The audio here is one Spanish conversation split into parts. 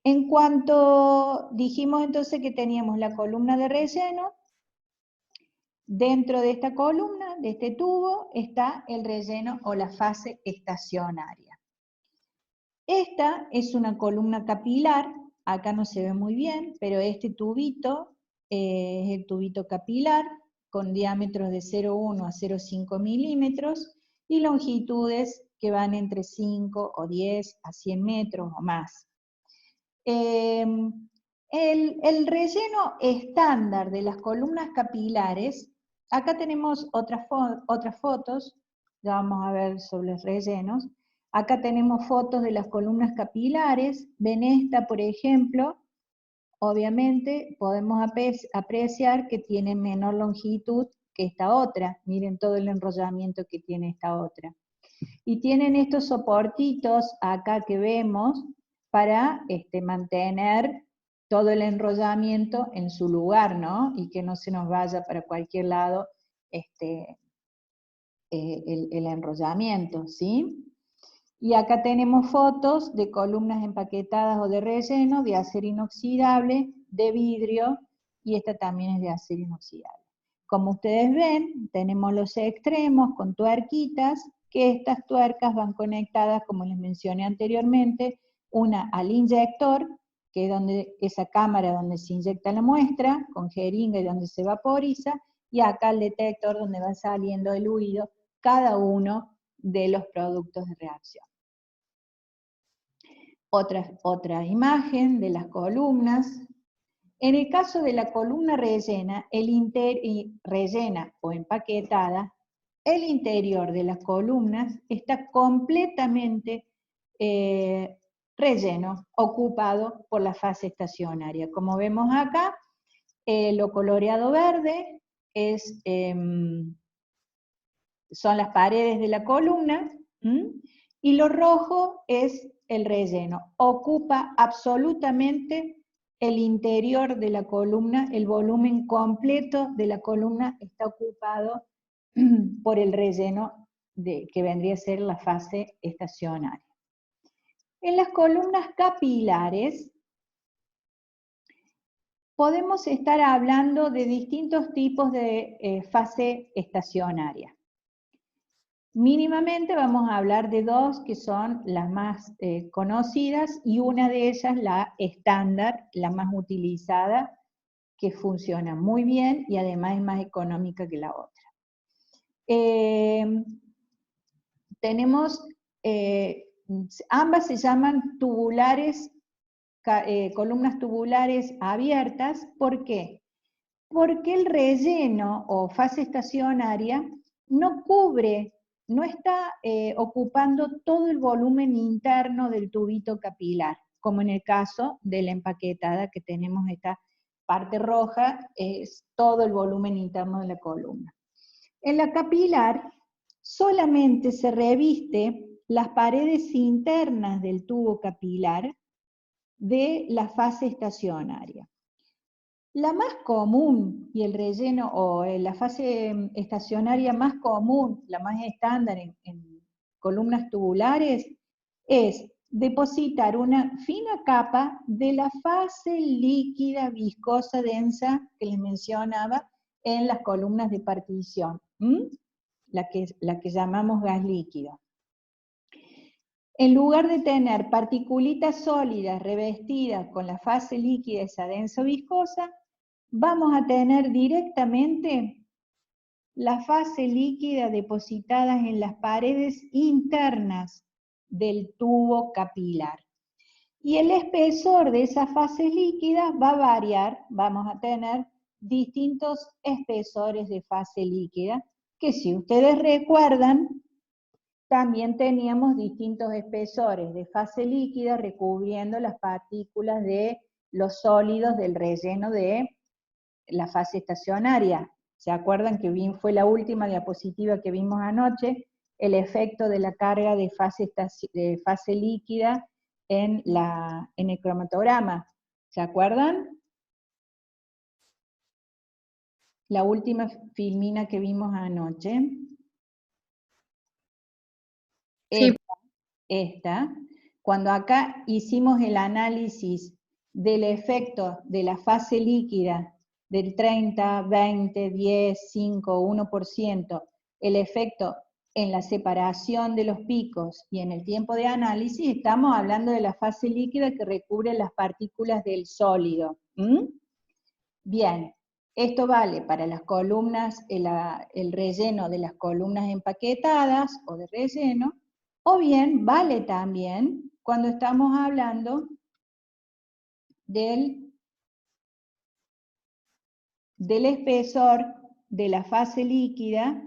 En cuanto dijimos entonces que teníamos la columna de relleno, dentro de esta columna, de este tubo, está el relleno o la fase estacionaria. Esta es una columna capilar, acá no se ve muy bien, pero este tubito es el tubito capilar, con diámetros de 0,1 a 0,5 milímetros, y longitudes que van entre 5 o 10 a 100 metros o más. El relleno estándar de las columnas capilares, acá tenemos otras fotos, ya vamos a ver sobre los rellenos. Acá tenemos fotos de las columnas capilares, ven esta por ejemplo, obviamente podemos apreciar que tiene menor longitud que esta otra, miren todo el enrollamiento que tiene esta otra. Y tienen estos soportitos acá que vemos para mantener todo el enrollamiento en su lugar, ¿no? Y que no se nos vaya para cualquier lado el enrollamiento, ¿sí? Y acá tenemos fotos de columnas empaquetadas o de relleno, de acero inoxidable, de vidrio, y esta también es de acero inoxidable. Como ustedes ven, tenemos los extremos con tuerquitas, que estas tuercas van conectadas, como les mencioné anteriormente, una al inyector, que es donde, esa cámara donde se inyecta la muestra, con jeringa y donde se vaporiza, y acá el detector donde va saliendo el diluido cada uno de los productos de reacción. Otra imagen de las columnas. En el caso de la columna rellena, rellena o empaquetada, el interior de las columnas está completamente relleno, ocupado por la fase estacionaria. Como vemos acá, lo coloreado verde son las paredes de la columna, y lo rojo es el relleno. Ocupa absolutamente el interior de la columna, el volumen completo de la columna está ocupado por el relleno que vendría a ser la fase estacionaria. En las columnas capilares podemos estar hablando de distintos tipos de fase estacionaria. Mínimamente vamos a hablar de dos que son las más conocidas y una de ellas la estándar, la más utilizada, que funciona muy bien y además es más económica que la otra. Ambas se llaman tubulares, columnas tubulares abiertas. ¿Por qué? Porque el relleno o fase estacionaria no cubre, no está ocupando todo el volumen interno del tubito capilar, como en el caso de la empaquetada que tenemos esta parte roja, es todo el volumen interno de la columna. En la capilar solamente se reviste las paredes internas del tubo capilar de la fase estacionaria. La más común y el relleno o la fase estacionaria más común, la más estándar en columnas tubulares, es depositar una fina capa de la fase líquida, viscosa, densa, que les mencionaba, en las columnas de partición, la que llamamos gas líquido. En lugar de tener particulitas sólidas revestidas con la fase líquida, esa densa o viscosa, vamos a tener directamente la fase líquida depositada en las paredes internas del tubo capilar. Y el espesor de esas fases líquidas va a variar, vamos a tener distintos espesores de fase líquida, que si ustedes recuerdan, también teníamos distintos espesores de fase líquida recubriendo las partículas de los sólidos del relleno de la fase estacionaria. ¿Se acuerdan que bien fue la última diapositiva que vimos anoche? El efecto de la carga de fase líquida en el cromatograma. ¿Se acuerdan? La última filmina que vimos anoche. Sí. Esta. cuando acá hicimos el análisis del efecto de la fase líquida del 30, 20, 10, 5, 1%, el efecto en la separación de los picos y en el tiempo de análisis, estamos hablando de la fase líquida que recubre las partículas del sólido. Bien, esto vale para las columnas, el relleno de las columnas empaquetadas o de relleno, o bien vale también cuando estamos hablando del espesor de la fase líquida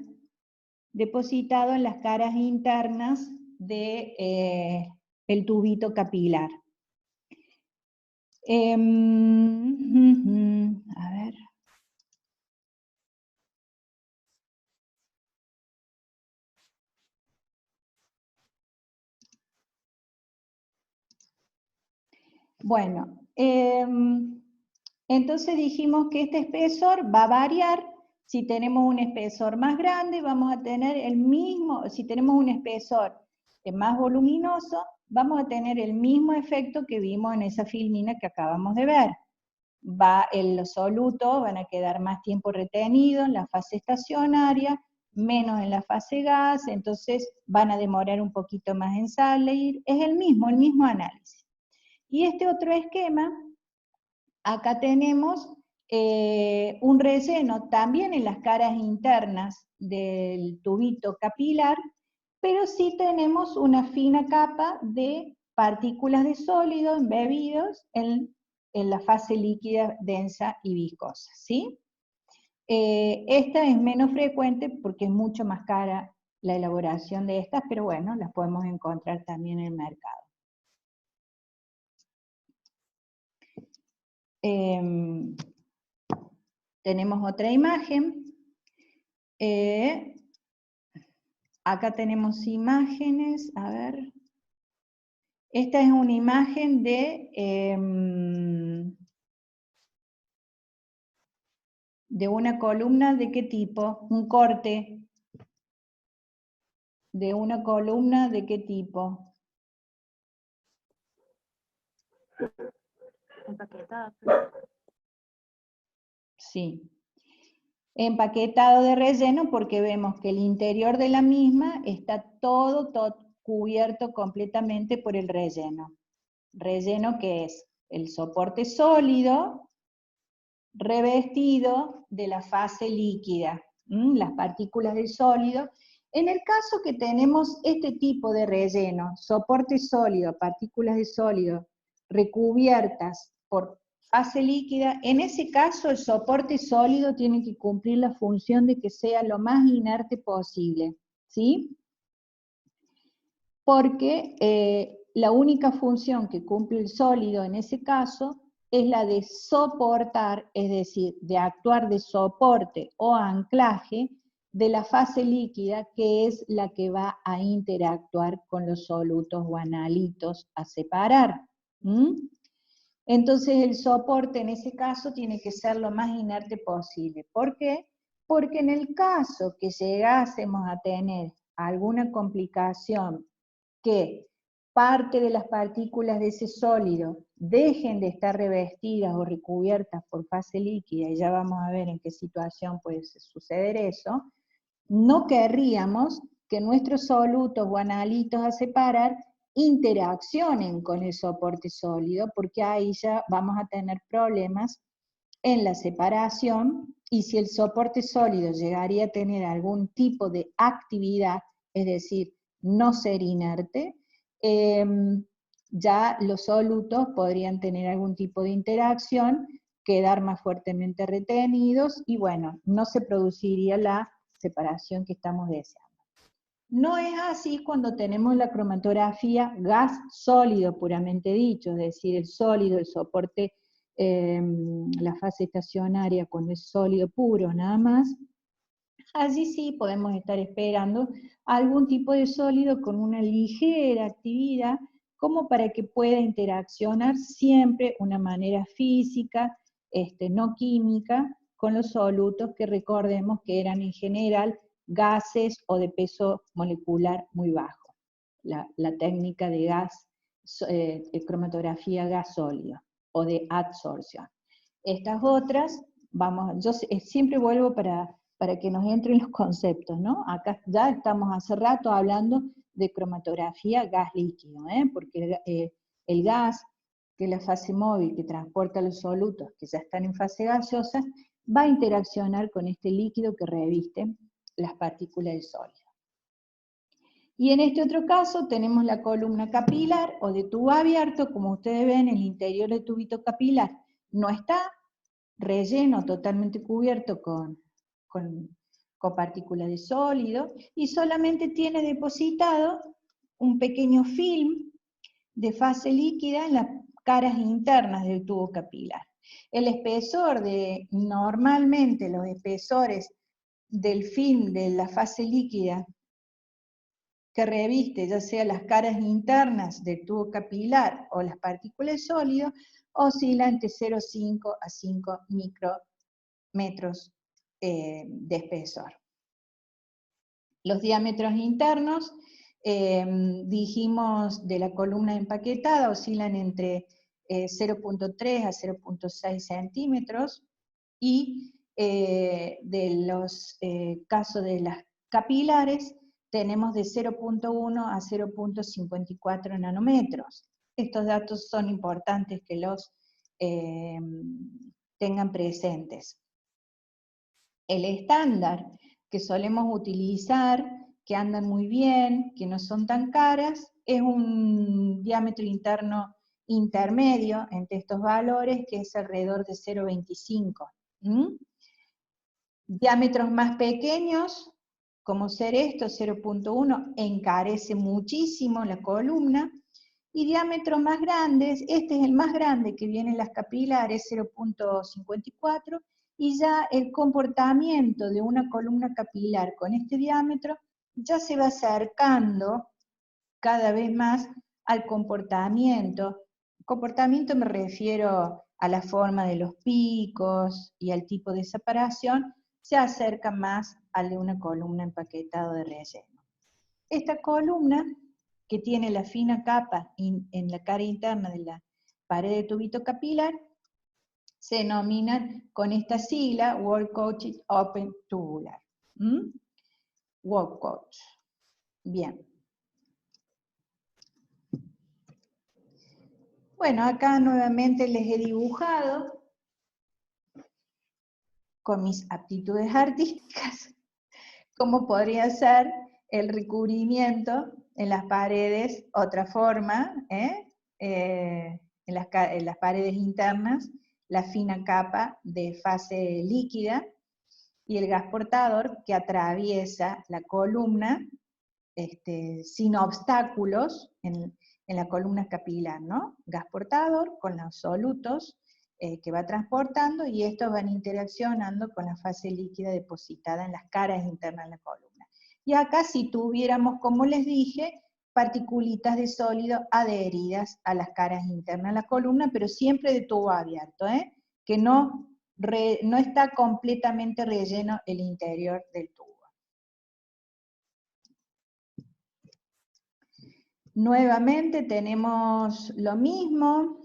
depositado en las caras internas de, el tubito capilar. A ver. Bueno, entonces dijimos que este espesor va a variar. Si tenemos un espesor más grande, vamos a tener el mismo, si tenemos un espesor más voluminoso, vamos a tener el mismo efecto que vimos en esa filmina que acabamos de ver. Los solutos van a quedar más tiempo retenidos en la fase estacionaria, menos en la fase gas, entonces van a demorar un poquito más en salir. Es el mismo análisis. Y este otro esquema, acá tenemos un relleno también en las caras internas del tubito capilar, pero sí tenemos una fina capa de partículas de sólido embebidos en la fase líquida, densa y viscosa, ¿sí? Esta es menos frecuente porque es mucho más cara la elaboración de estas, pero bueno, las podemos encontrar también en el mercado. Tenemos otra imagen. Acá tenemos imágenes, a ver. Esta es una imagen de una columna, ¿de qué tipo? Un corte. De una columna, ¿de qué tipo? Empaquetada. Sí. Empaquetado de relleno porque vemos que el interior de la misma está todo cubierto completamente por el relleno. Relleno que es el soporte sólido revestido de la fase líquida, las partículas del sólido. En el caso que tenemos este tipo de relleno, soporte sólido, partículas de sólido recubiertas por fase líquida, en ese caso el soporte sólido tiene que cumplir la función de que sea lo más inerte posible, ¿sí? Porque la única función que cumple el sólido en ese caso es la de soportar, es decir, de actuar de soporte o anclaje de la fase líquida, que es la que va a interactuar con los solutos o analitos a separar. Entonces el soporte en ese caso tiene que ser lo más inerte posible. ¿Por qué? Porque en el caso que llegásemos a tener alguna complicación que parte de las partículas de ese sólido dejen de estar revestidas o recubiertas por fase líquida, y ya vamos a ver en qué situación puede suceder eso, no querríamos que nuestros solutos o analitos a separar interaccionen con el soporte sólido, porque ahí ya vamos a tener problemas en la separación, y si el soporte sólido llegaría a tener algún tipo de actividad, es decir, no ser inerte, ya los solutos podrían tener algún tipo de interacción, quedar más fuertemente retenidos, y bueno, no se produciría la separación que estamos deseando. No es así cuando tenemos la cromatografía gas sólido puramente dicho, es decir, el sólido, el soporte, la fase estacionaria cuando es sólido puro nada más. Allí sí podemos estar esperando algún tipo de sólido con una ligera actividad, como para que pueda interaccionar siempre de una manera física, no química, con los solutos que recordemos que eran en general gases o de peso molecular muy bajo. La técnica de gas cromatografía gas sólido o de adsorción. Estas otras, yo siempre vuelvo para que nos entren los conceptos, ¿no? Acá ya estamos hace rato hablando de cromatografía gas líquido, porque el gas, que es la fase móvil que transporta los solutos que ya están en fase gaseosa, va a interaccionar con este líquido que reviste las partículas del sólido. Y en este otro caso tenemos la columna capilar o de tubo abierto. Como ustedes ven, el interior del tubito capilar no está relleno, totalmente cubierto con partículas de sólido, y solamente tiene depositado un pequeño film de fase líquida en las caras internas del tubo capilar. El espesor normalmente los espesores del film de la fase líquida que reviste, ya sea las caras internas del tubo capilar o las partículas de sólido, oscila entre 0,5 a 5 micrómetros de espesor. Los diámetros internos, dijimos, de la columna empaquetada oscilan entre 0,3 a 0,6 centímetros, y de los casos de las capilares tenemos de 0,1 a 0,54 nanómetros. Estos datos son importantes que los tengan presentes. El estándar que solemos utilizar, que andan muy bien, que no son tan caras, es un diámetro interno intermedio entre estos valores, que es alrededor de 0,25. Diámetros más pequeños, como ser esto, 0,1, encarece muchísimo la columna, y diámetros más grandes, este es el más grande que viene en las capilares, 0,54, y ya el comportamiento de una columna capilar con este diámetro ya se va acercando cada vez más al comportamiento. Comportamiento me refiero a la forma de los picos y al tipo de separación, se acerca más al de una columna empaquetada de relleno. Esta columna, que tiene la fina capa en la cara interna de la pared de tubito capilar, se denominan con esta sigla Wall Coated Open Tubular. Wall Coat. Bien. Bueno, acá nuevamente les he dibujado con mis aptitudes artísticas cómo podría ser el recubrimiento en las paredes, otra forma, en las paredes internas, la fina capa de fase líquida, y el gas portador que atraviesa la columna sin obstáculos en la columna capilar, ¿no? Gas portador con los solutos que va transportando, y estos van interaccionando con la fase líquida depositada en las caras internas de la columna. Y acá si tuviéramos, como les dije, particulitas de sólido adheridas a las caras internas de la columna, pero siempre de tubo abierto, que no está completamente relleno el interior del tubo. Nuevamente tenemos lo mismo.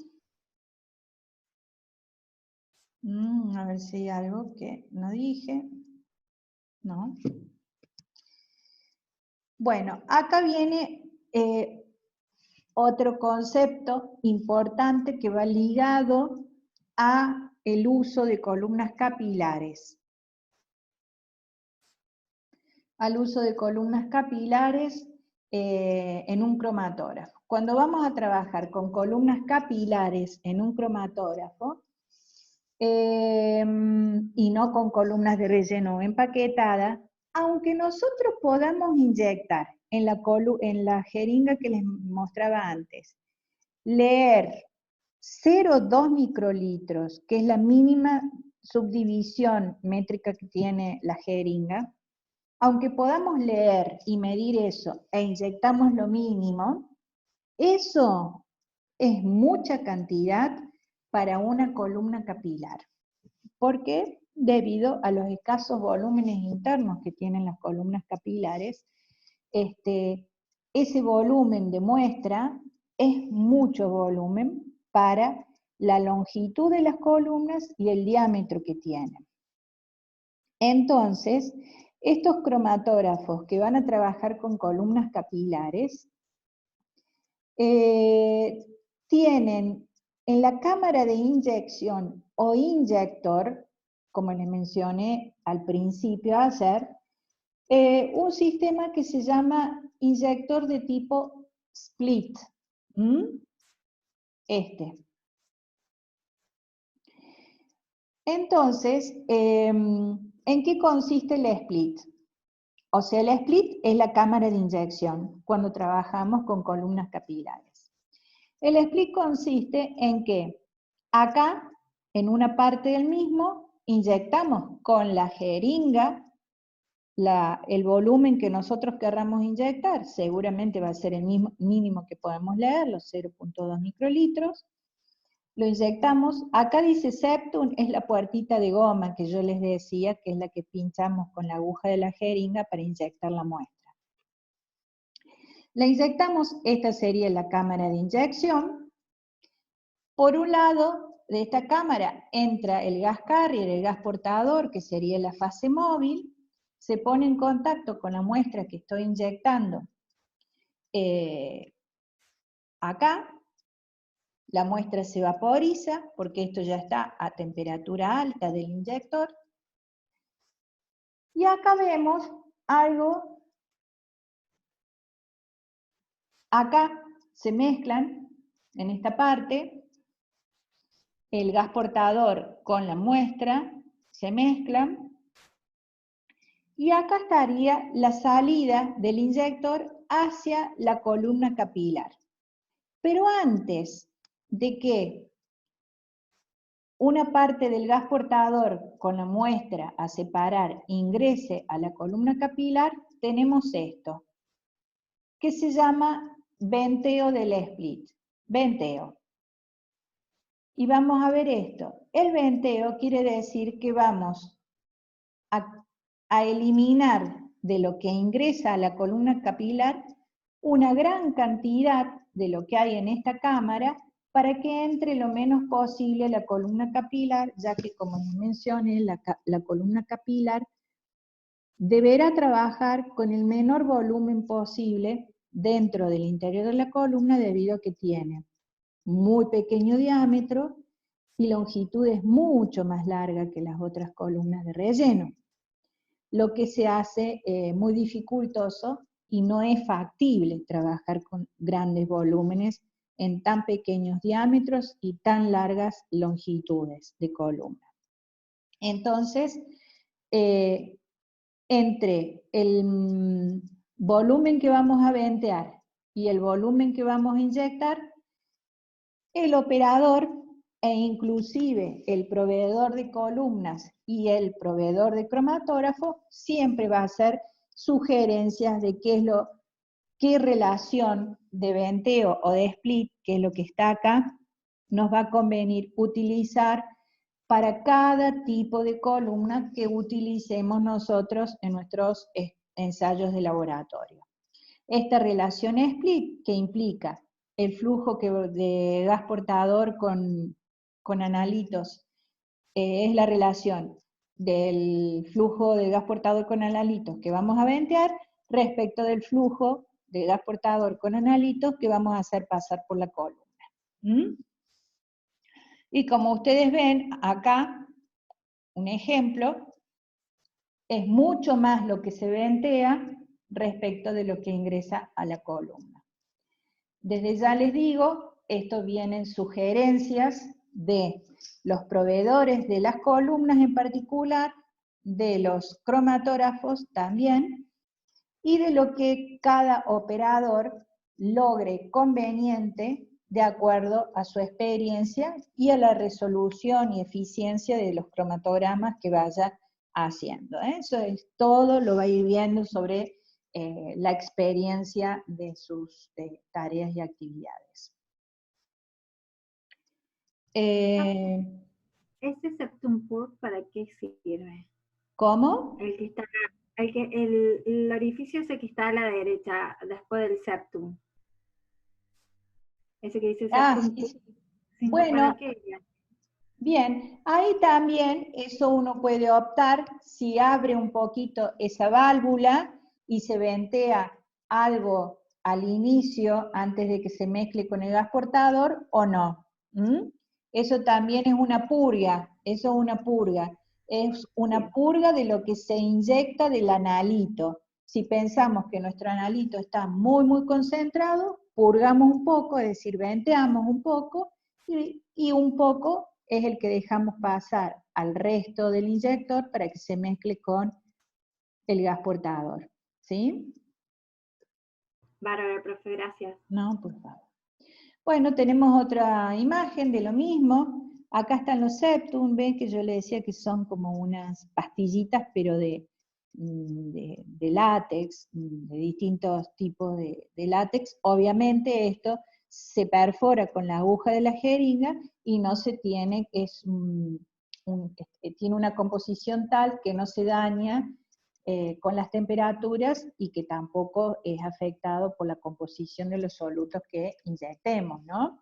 A ver si hay algo que no dije. No. Bueno, acá viene otro concepto importante que va ligado a el uso de columnas capilares. Al uso de columnas capilares en un cromatógrafo. Cuando vamos a trabajar con columnas capilares en un cromatógrafo, y no con columnas de relleno empaquetada, aunque nosotros podamos inyectar en la jeringa que les mostraba antes, leer 0,2 microlitros, que es la mínima subdivisión métrica que tiene la jeringa, aunque podamos leer y medir eso e inyectamos lo mínimo, eso es mucha cantidad para una columna capilar. ¿Por qué? Debido a los escasos volúmenes internos que tienen las columnas capilares, ese volumen de muestra es muy mucho volumen para la longitud de las columnas y el diámetro que tienen. Entonces, estos cromatógrafos que van a trabajar con columnas capilares, tienen en la cámara de inyección o inyector, como les mencioné al principio a hacer, un sistema que se llama inyector de tipo split. Entonces, ¿en qué consiste el split? O sea, el split es la cámara de inyección cuando trabajamos con columnas capilares. El split consiste en que acá, en una parte del mismo, inyectamos con la jeringa el volumen que nosotros querramos inyectar. Seguramente va a ser el mismo mínimo que podemos leer, los 0.2 microlitros. Lo inyectamos, acá dice septum, es la puertita de goma que yo les decía, que es la que pinchamos con la aguja de la jeringa para inyectar la muestra. La inyectamos, esta sería la cámara de inyección. Por un lado de esta cámara entra el gas carrier, el gas portador, que sería la fase móvil, se pone en contacto con la muestra que estoy inyectando acá. La muestra se vaporiza, porque esto ya está a temperatura alta del inyector. Y acá vemos algo, acá se mezclan, en esta parte, el gas portador con la muestra, se mezclan, y acá estaría la salida del inyector hacia la columna capilar. Pero antes de que una parte del gas portador con la muestra a separar ingrese a la columna capilar, tenemos esto, que se llama venteo del split. Venteo. Y vamos a ver esto. El venteo quiere decir que vamos a eliminar de lo que ingresa a la columna capilar una gran cantidad de lo que hay en esta cámara para que entre lo menos posible a la columna capilar, ya que, como les mencioné, la columna capilar deberá trabajar con el menor volumen posible dentro del interior de la columna, debido a que tiene muy pequeño diámetro y longitudes mucho más largas que las otras columnas de relleno, lo que se hace muy dificultoso y no es factible trabajar con grandes volúmenes en tan pequeños diámetros y tan largas longitudes de columna. Entonces, entre el volumen que vamos a ventear y el volumen que vamos a inyectar, el operador e inclusive el proveedor de columnas y el proveedor de cromatógrafo siempre va a hacer sugerencias de qué relación de venteo o de split, que es lo que está acá, nos va a convenir utilizar para cada tipo de columna que utilicemos nosotros en nuestros ensayos de laboratorio. Esta relación split, que implica el flujo de gas portador con analitos, es la relación del flujo de gas portador con analitos que vamos a ventear respecto del flujo de gas portador con analitos que vamos a hacer pasar por la columna. Y como ustedes ven acá, un ejemplo, es mucho más lo que se ventea respecto de lo que ingresa a la columna. Desde ya les digo, esto vienen sugerencias de los proveedores de las columnas en particular, de los cromatógrafos también, y de lo que cada operador logre conveniente de acuerdo a su experiencia y a la resolución y eficiencia de los cromatogramas que vaya haciendo. Eso es todo, lo va a ir viendo sobre la experiencia de sus tareas y actividades. ¿Este septum port para qué sirve? ¿Cómo? El orificio ese que está a la derecha, después del septum. Ese que dice Ah, septum sí, port, sí. ¿para Bueno, qué? bien, ahí también eso uno puede optar si abre un poquito esa válvula y se ventea algo al inicio antes de que se mezcle con el gas portador o no. ¿Mm? Eso también es una purga, eso es una purga. Es una Bien. purga de lo que se inyecta del analito. Si pensamos que nuestro analito está muy, muy concentrado, purgamos un poco, es decir, venteamos un poco y un poco es el que dejamos pasar al resto del inyector para que se mezcle con el gas portador. ¿Sí? Bárbaro, profe, gracias. No, por favor. Bueno, tenemos otra imagen de lo mismo. Acá están los septum, ven que yo le decía que son como unas pastillitas, pero de látex, de distintos tipos de látex. Obviamente esto se perfora con la aguja de la jeringa y no se tiene, tiene una composición tal que no se daña con las temperaturas y que tampoco es afectado por la composición de los solutos que inyectemos, ¿no?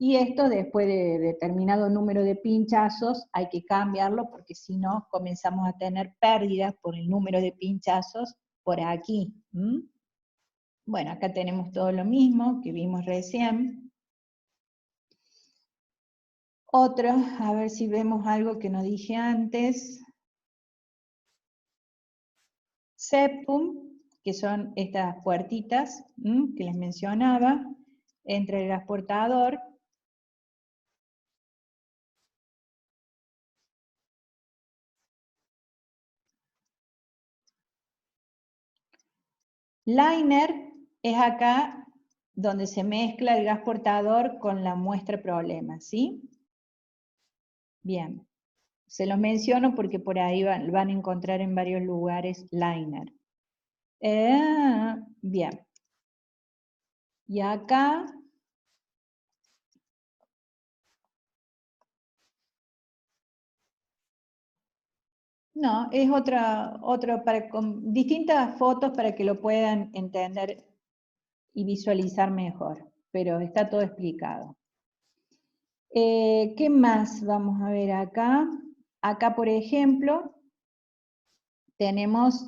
Y esto después de determinado número de pinchazos hay que cambiarlo porque si no comenzamos a tener pérdidas por el número de pinchazos por aquí. ¿Mm? Bueno, acá tenemos todo lo mismo que vimos recién. Otro, a ver si vemos algo que no dije antes. Septum, que son estas puertitas que les mencionaba, entre el gas portador. Liner es acá donde se mezcla el gas portador con la muestra problema, ¿sí? Bien, se los menciono porque por ahí van a encontrar en varios lugares liner. Bien, y acá no, es con distintas fotos para que lo puedan entender y visualizar mejor, pero está todo explicado. ¿Qué más vamos a ver acá? Acá, por ejemplo, tenemos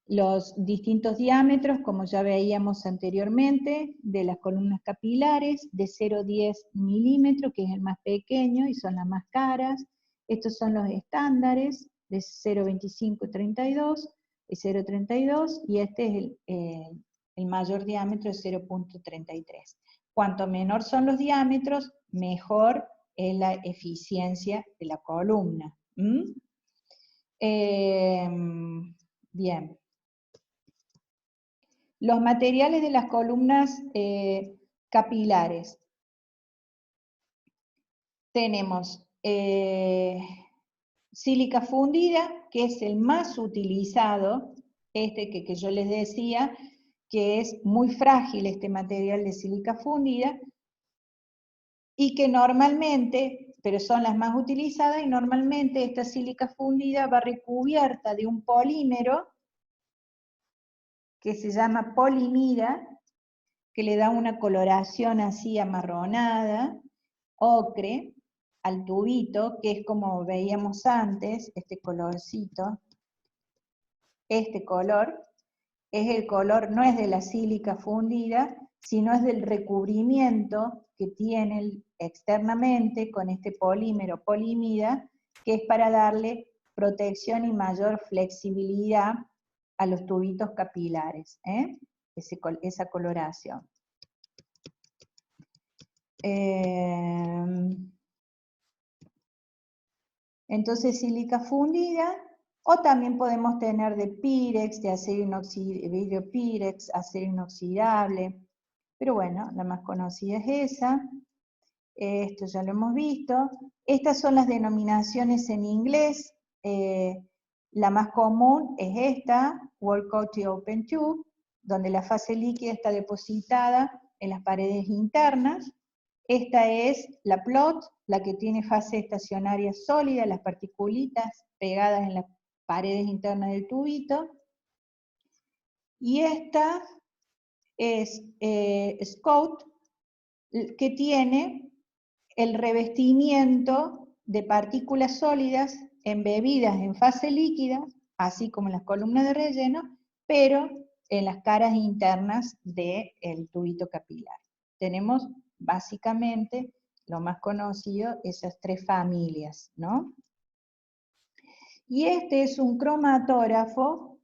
los distintos diámetros, como ya veíamos anteriormente, de las columnas capilares, de 0,10 milímetros, que es el más pequeño y son las más caras. Estos son los estándares, de 0,25 y 32, de 0,32, y este es el mayor diámetro de 0,33. Cuanto menor son los diámetros, mejor es la eficiencia de la columna. Bien. Los materiales de las columnas capilares. Tenemos sílica fundida, que es el más utilizado, que yo les decía, que es muy frágil este material de sílica fundida, y que normalmente, pero son las más utilizadas, y normalmente esta sílica fundida va recubierta de un polímero que se llama polimida, que le da una coloración así amarronada, ocre, al tubito, que es como veíamos antes, este colorcito, este color, es el color, no es de la sílica fundida, sino es del recubrimiento que tiene externamente con este polímero polimida, que es para darle protección y mayor flexibilidad a los tubitos capilares, esa coloración. Entonces sílica fundida, o también podemos tener de Pirex, de acero inoxidable, vidrio Pirex, acero inoxidable, pero bueno, la más conocida es esa. Esto ya lo hemos visto. Estas son las denominaciones en inglés. La más común es esta, Wall Coated Open Tube, donde la fase líquida está depositada en las paredes internas. Esta es la plot, la que tiene fase estacionaria sólida, las particulitas pegadas en las paredes internas del tubito. Y esta es Scout, que tiene el revestimiento de partículas sólidas embebidas en fase líquida, así como en las columnas de relleno, pero en las caras internas del tubito capilar. Tenemos básicamente, lo más conocido, esas tres familias, ¿no? Y este es un cromatógrafo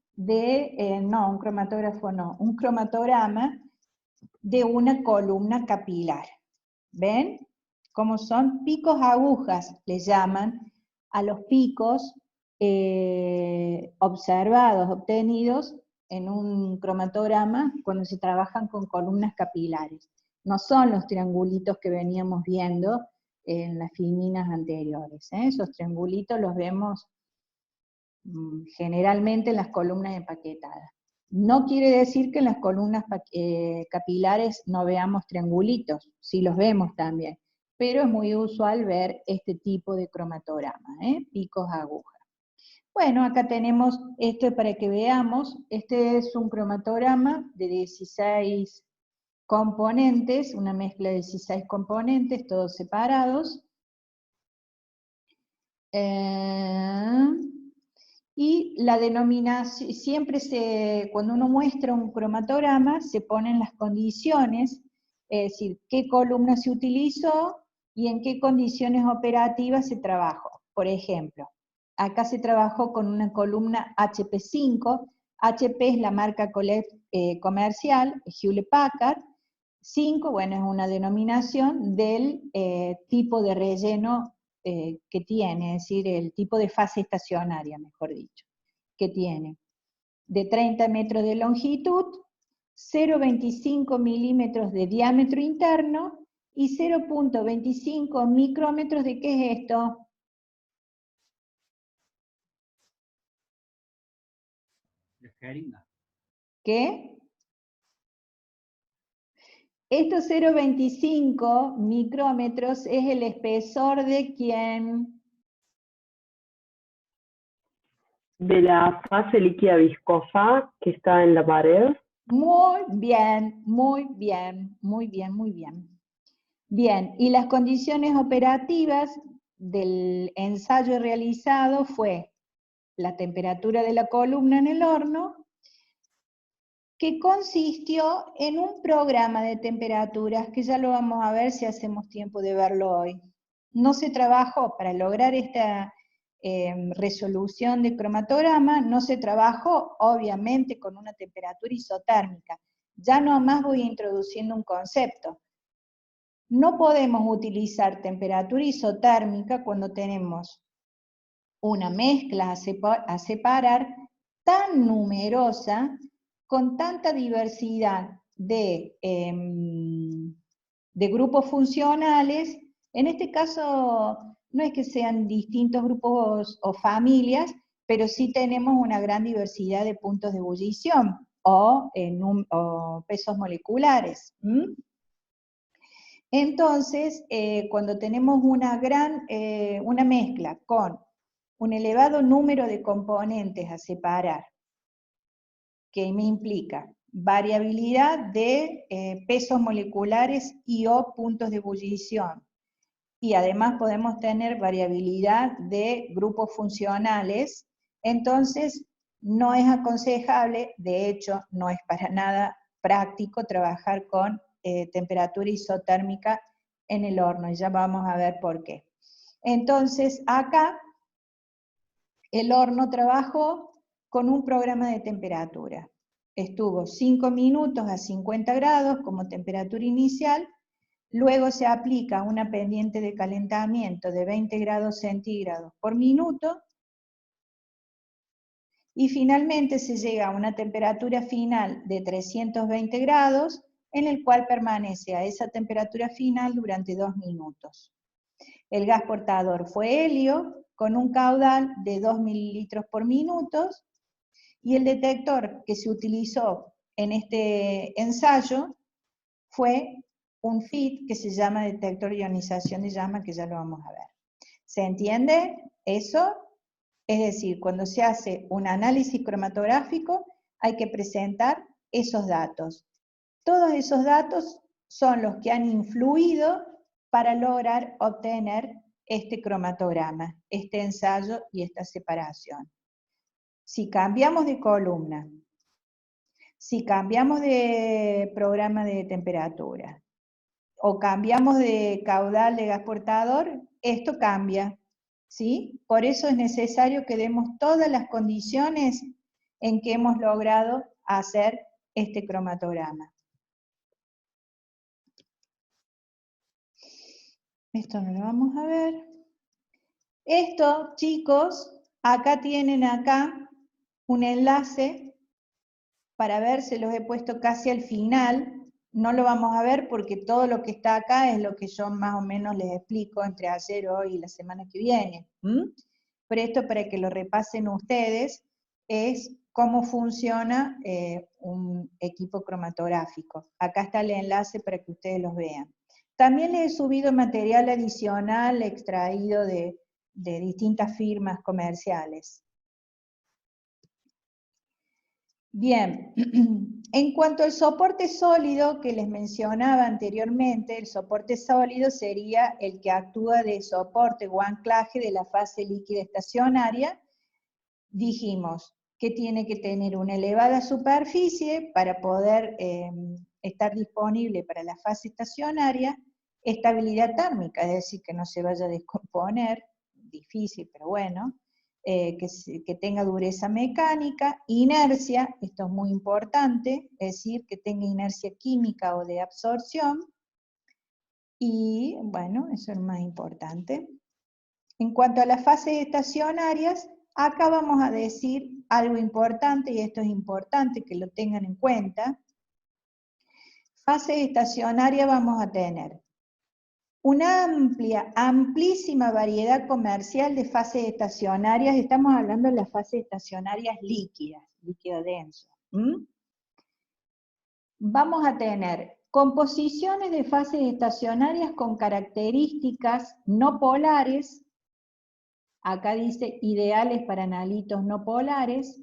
un cromatograma de una columna capilar. ¿Ven? Como son picos agujas, le llaman a los picos obtenidos en un cromatograma cuando se trabajan con columnas capilares. No son los triangulitos que veníamos viendo en las filminas anteriores. Esos triangulitos los vemos generalmente en las columnas empaquetadas. No quiere decir que en las columnas capilares no veamos triangulitos, sí los vemos también, pero es muy usual ver este tipo de cromatograma, picos agujas. Bueno, acá tenemos esto para que veamos, este es un cromatograma de 16 componentes, una mezcla de 16 componentes, todos separados. Y la denominación, cuando uno muestra un cromatograma, se ponen las condiciones, es decir, qué columna se utilizó y en qué condiciones operativas se trabajó. Por ejemplo, acá se trabajó con una columna HP5, HP es la marca comercial, Hewlett Packard, 5, bueno, es una denominación del tipo de relleno que tiene, es decir, el tipo de fase estacionaria, mejor dicho, que tiene. De 30 metros de longitud, 0,25 milímetros de diámetro interno y 0,25 micrómetros de ¿qué es esto? De jeringa. ¿Qué? Estos 0,25 micrómetros es el espesor de ¿quién? De la fase líquida viscosa que está en la pared. Muy bien, muy bien, muy bien, muy bien. Bien, y las condiciones operativas del ensayo realizado fue la temperatura de la columna en el horno, que consistió en un programa de temperaturas, que ya lo vamos a ver si hacemos tiempo de verlo hoy. No se trabajó para lograr esta resolución de cromatograma, no se trabajó obviamente con una temperatura isotérmica. Ya nomás voy introduciendo un concepto. No podemos utilizar temperatura isotérmica cuando tenemos una mezcla a separar tan numerosa, con tanta diversidad de grupos funcionales. En este caso no es que sean distintos grupos o familias, pero sí tenemos una gran diversidad de puntos de ebullición o pesos moleculares. Entonces, cuando tenemos una mezcla con un elevado número de componentes a separar, que me implica variabilidad de pesos moleculares y o puntos de ebullición, y además podemos tener variabilidad de grupos funcionales, entonces no es aconsejable, de hecho no es para nada práctico trabajar con temperatura isotérmica en el horno, y ya vamos a ver por qué. Entonces acá el horno trabajó con un programa de temperatura. Estuvo 5 minutos a 50 grados como temperatura inicial, luego se aplica una pendiente de calentamiento de 20 grados centígrados por minuto, y finalmente se llega a una temperatura final de 320 grados, en el cual permanece a esa temperatura final durante 2 minutos. El gas portador fue helio, con un caudal de 2 mililitros por minuto, y el detector que se utilizó en este ensayo fue un FIT que se llama detector de ionización de llama, que ya lo vamos a ver. ¿Se entiende eso? Es decir, cuando se hace un análisis cromatográfico hay que presentar esos datos. Todos esos datos son los que han influido para lograr obtener este cromatograma, este ensayo y esta separación. Si cambiamos de columna, si cambiamos de programa de temperatura, o cambiamos de caudal de gas portador, esto cambia, ¿sí? Por eso es necesario que demos todas las condiciones en que hemos logrado hacer este cromatograma. Esto no lo vamos a ver. Esto, chicos, acá tienen un enlace para ver, se los he puesto casi al final. No lo vamos a ver porque todo lo que está acá es lo que yo más o menos les explico entre ayer, hoy y la semana que viene. Pero esto, para que lo repasen ustedes, es cómo funciona un equipo cromatográfico. Acá está el enlace para que ustedes los vean. También les he subido material adicional extraído de distintas firmas comerciales. Bien, en cuanto al soporte sólido que les mencionaba anteriormente, el soporte sólido sería el que actúa de soporte o anclaje de la fase líquida estacionaria. Dijimos que tiene que tener una elevada superficie para poder estar disponible para la fase estacionaria, estabilidad térmica, es decir, que no se vaya a descomponer, difícil, pero bueno, que tenga dureza mecánica, inercia, esto es muy importante, es decir, que tenga inercia química o de absorción, y bueno, eso es lo más importante. En cuanto a las fases estacionarias, acá vamos a decir algo importante, y esto es importante que lo tengan en cuenta. Fase estacionaria vamos a tener una amplísima variedad comercial de fases estacionarias. Estamos hablando de las fases estacionarias líquidas, líquido denso. Vamos a tener composiciones de fases estacionarias con características no polares. Acá dice ideales para analitos no polares.